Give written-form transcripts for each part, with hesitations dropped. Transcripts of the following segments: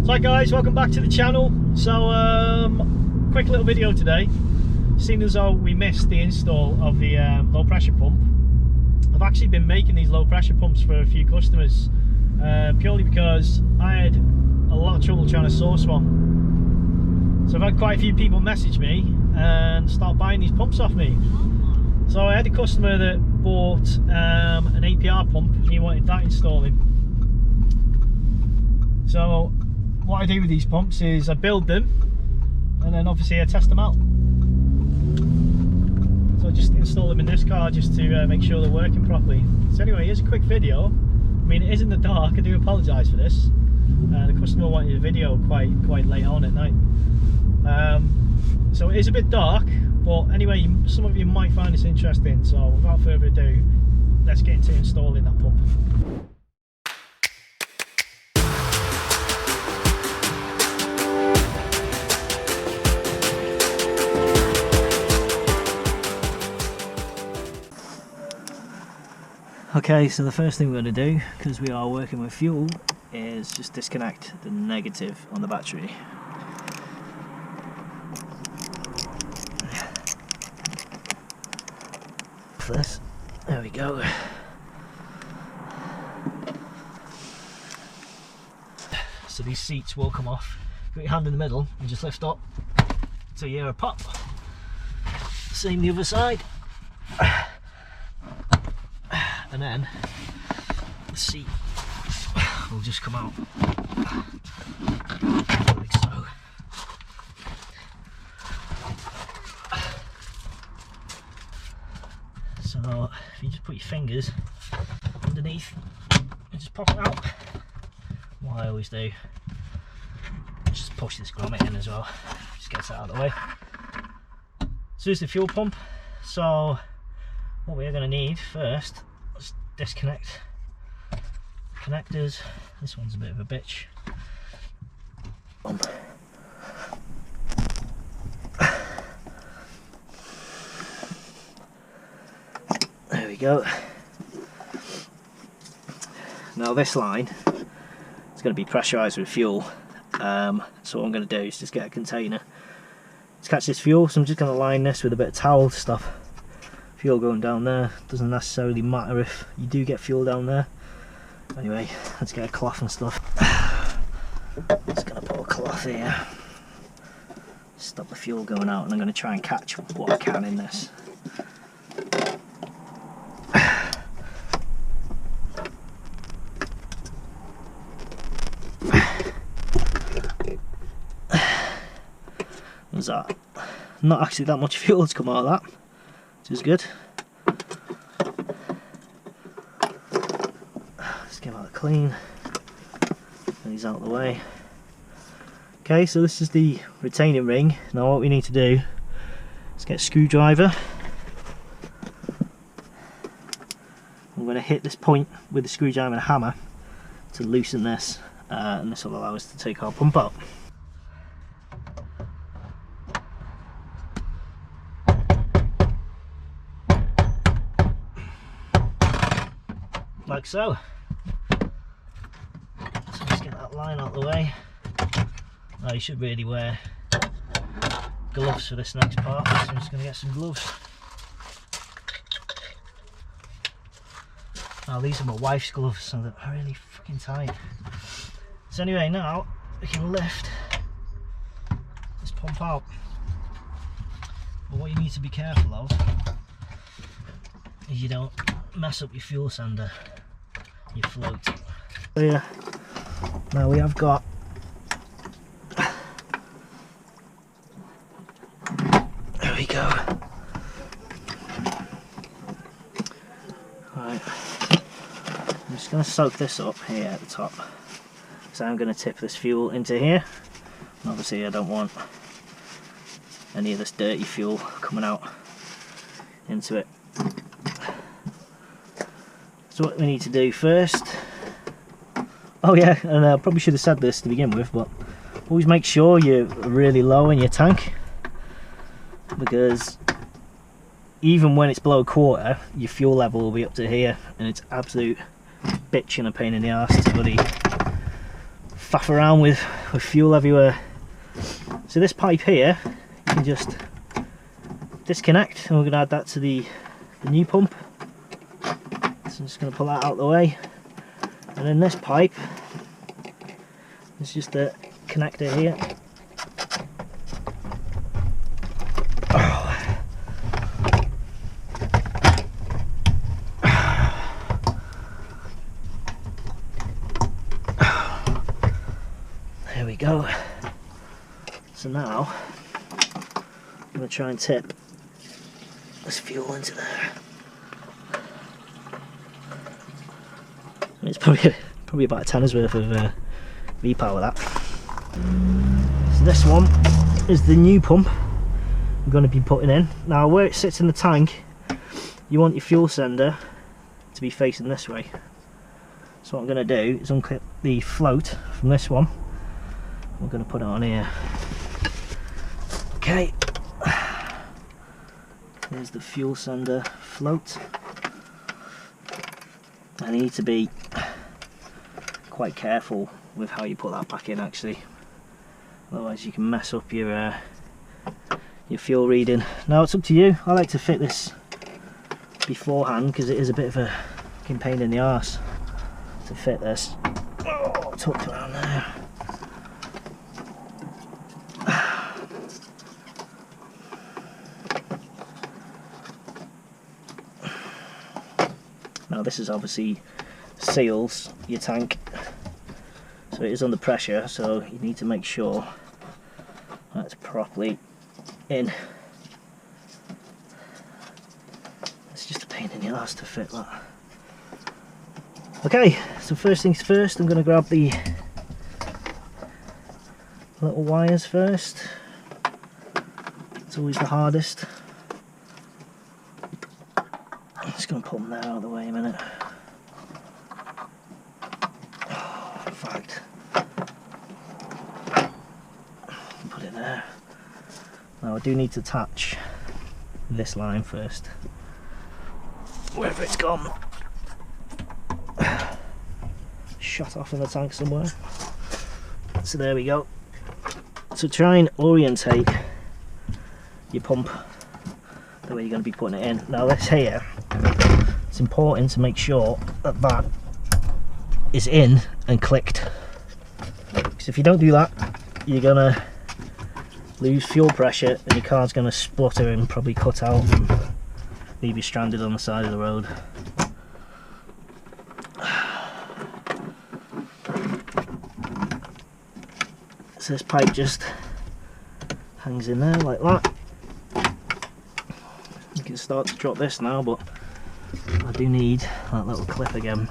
So hi guys, welcome back to the channel. So quick little video today. Seeing as though we missed the install of the low pressure pump, I've actually been making these low pressure pumps for a few customers purely because I had a lot of trouble trying to source one. So I've had quite a few people message me and start buying these pumps off me. So I had a customer that bought an APR pump and he wanted that installing. So what I do with these pumps is I build them and then obviously I test them out. So I just install them in this car just to make sure they're working properly. So anyway, here's a quick video. I mean, it is in the dark, I do apologise for this. The customer wanted a video quite late on at night. So it is a bit dark, but anyway, some of you might find this interesting. So without further ado, let's get into installing that pump. Okay, so the first thing we're going to do, because we are working with fuel, is just disconnect the negative on the battery. This, there we go. So these seats will come off. Put your hand in the middle and just lift up till you hear a pop. Same the other side. And then the seat will just come out like so. So if you just put your fingers underneath and just pop it out, what I always do, just push this grommet in as well, just gets it out of the way. So here's the fuel pump. So what we're going to need first, let's disconnect connectors. This one's a bit of a bitch. There we go. Now this line is going to be pressurized with fuel. So what I'm going to do is just get a container to catch this fuel. So I'm just going to line this with a bit of towel to stop fuel going down there. Doesn't necessarily matter if you do get fuel down there. Anyway, let's get a cloth and stuff. Just gonna put a cloth here, stop the fuel going out, and I'm gonna try and catch what I can in this. What's that? Not actually that much fuel has come out of that, which is good. Let's get out clean. These out of the way. Okay, so this is the retaining ring. Now what we need to do is get a screwdriver. I'm going to hit this point with the screwdriver and a hammer to loosen this, and this will allow us to take our pump out. Like so. So let's get that line out of the way. Now you should really wear gloves for this next part, so I'm just going to get some gloves. Now these are my wife's gloves, so they're really fucking tight. So anyway, now we can lift this pump out. But what you need to be careful of is you don't mess up your fuel sender, your float. So yeah, now we have got there we go. Right, I'm just going to soak this up here at the top. So I'm going to tip this fuel into here. And obviously I don't want any of this dirty fuel coming out into it. So what we need to do first, oh yeah, and I probably should have said this to begin with, but always make sure you're really low in your tank, because even when it's below a quarter, your fuel level will be up to here, and it's absolute bitch and a pain in the arse to bloody faff around with fuel everywhere. So this pipe here, you can just disconnect, and we're going to add that to the new pump. So I'm just going to pull that out of the way, and then this pipe is just a connector here. There we go. So now I'm going to try and tip this fuel into there. It's probably about a tenner's worth of V-power, that. So this one is the new pump I'm going to be putting in. Now where it sits in the tank, you want your fuel sender to be facing this way. So what I'm going to do is unclip the float from this one. We're going to put it on here. Okay, here's the fuel sender float. And you need to be quite careful with how you put that back in, actually, otherwise you can mess up your fuel reading. Now it's up to you. I like to fit this beforehand because it is a bit of a fucking pain in the arse to fit this. Oh, tucked around there. Now this is obviously seals your tank, so it is under pressure, so you need to make sure that's properly in. It's just a pain in the arse to fit that. Okay, so first things first, I'm going to grab the little wires first. It's always the hardest. I'm just going to put them there out of the way a minute. Oh, in fact, put it there. Now I do need to attach this line first. Wherever it's gone. Shot off in the tank somewhere. So there we go. So try and orientate your pump the way you're going to be putting it in. Now this here, it's important to make sure that that is in and clicked, because if you don't do that, you're going to lose fuel pressure and your car's going to splutter and probably cut out and leave you stranded on the side of the road. So this pipe just hangs in there like that. You can start to drop this now, but I do need that little clip again.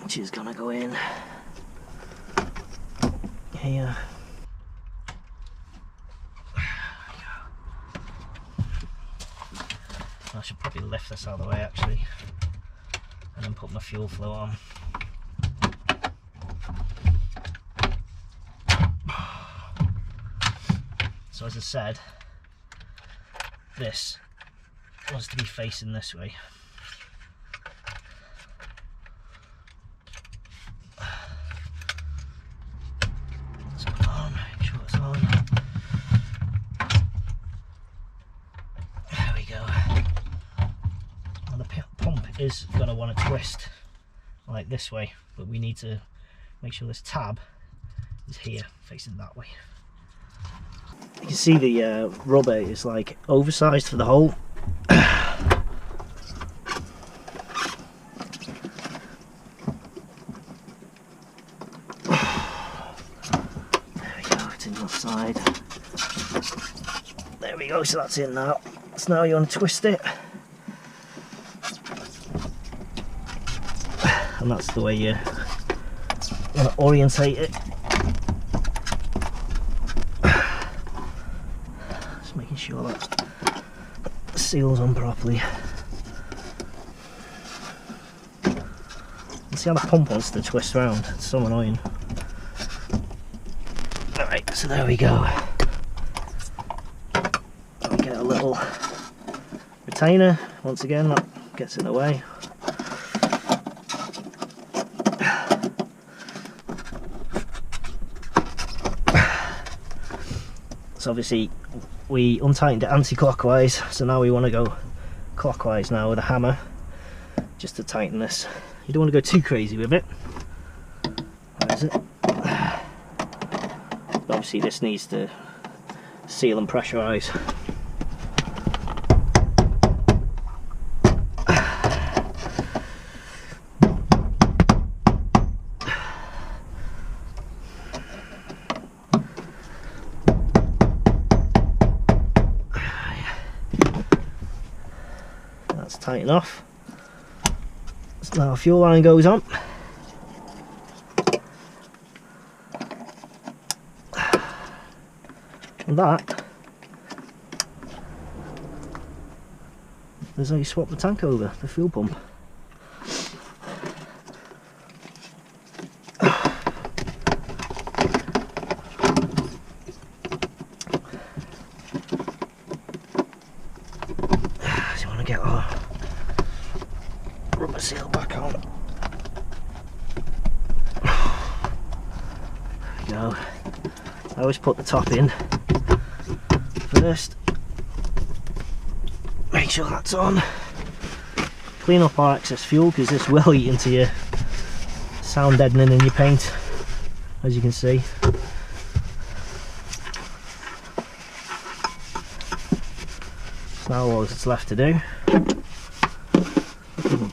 Which is gonna go in here. I should probably lift this out of the way actually, and then put my fuel flow on. So as I said, this was to be facing this way. Let's put it on, make sure it's on. There we go. Now the pump is going to want to twist like this way, but we need to make sure this tab is here, facing that way. You can see the rubber is like oversized for the hole. There we go, it's in the side. There we go, so that's in now. So now you want to twist it. And that's the way you want to orientate it. Just making sure that seals on properly. You see how the pump wants to twist around? It's so annoying. Alright, so there we go. We get a little retainer, once again that gets in the way. So obviously we untightened it anti-clockwise, so now we want to go clockwise now with a hammer just to tighten this. You don't want to go too crazy with it. Where is it? But obviously this needs to seal and pressurize. That's tight enough. So now our fuel line goes on. And that is how you swap the tank over, the fuel pump. So you want to get our rubber seal back on. There we go. I always put the top in first. Make sure that's on. Clean up our excess fuel because this will eat into your sound deadening in your paint, as you can see. So now all that's left to do.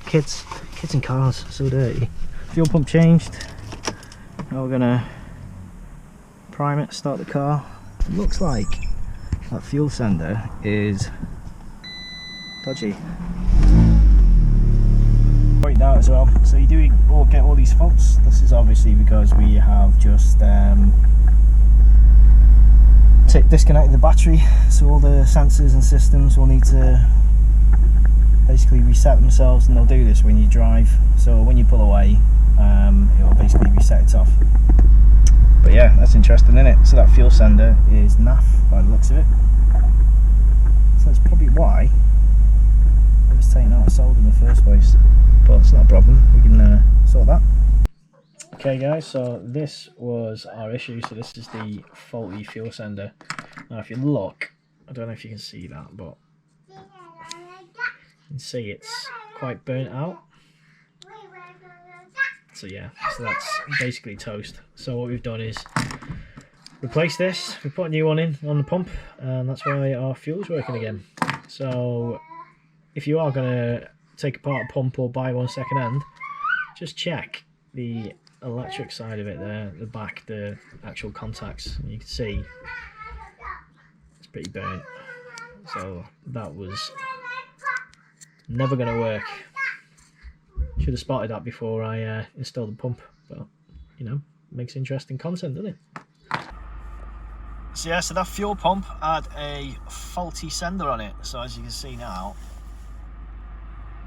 Kids and cars, so dirty. Fuel pump changed. Now we're gonna prime it, start the car. It looks like that fuel sender is dodgy. Point out as well, so you do get all these faults. This is obviously because we have just disconnected the battery, so all the sensors and systems will need to basically reset themselves, and they'll do this when you drive. So when you pull away, it will basically reset itself. But yeah, that's interesting, isn't it? So that fuel sender is naff by the looks of it. So that's probably why it was taken out of solder in the first place. But it's not a problem, we can sort that. Okay guys, so this was our issue. So this is the faulty fuel sender. Now if you look, I don't know if you can see that, but you can see it's quite burnt out. So yeah, so that's basically toast. So what we've done is replace this, we put a new one in on the pump, and that's why our fuel's working again. So if you are going to take apart a pump or buy one second hand, just check the electric side of it there, the back, the actual contacts, and you can see it's pretty burnt. So that was never going to work. Should have spotted that before I installed the pump, but you know, makes interesting content, doesn't it? So yeah, so that fuel pump had a faulty sender on it. So as you can see now,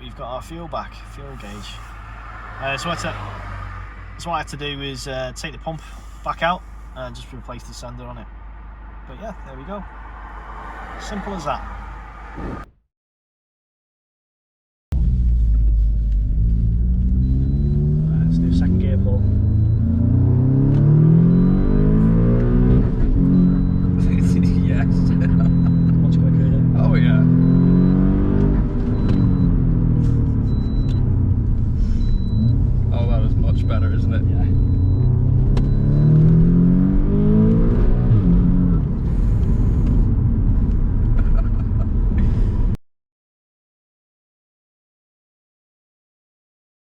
we've got our fuel back, fuel gauge. So what I had to do is take the pump back out and just replace the sender on it. But yeah, there we go. Simple as that. Let's do second gear pull. Yes. Much quicker, isn't it? Oh yeah. Oh, that was much better, isn't it? Yeah.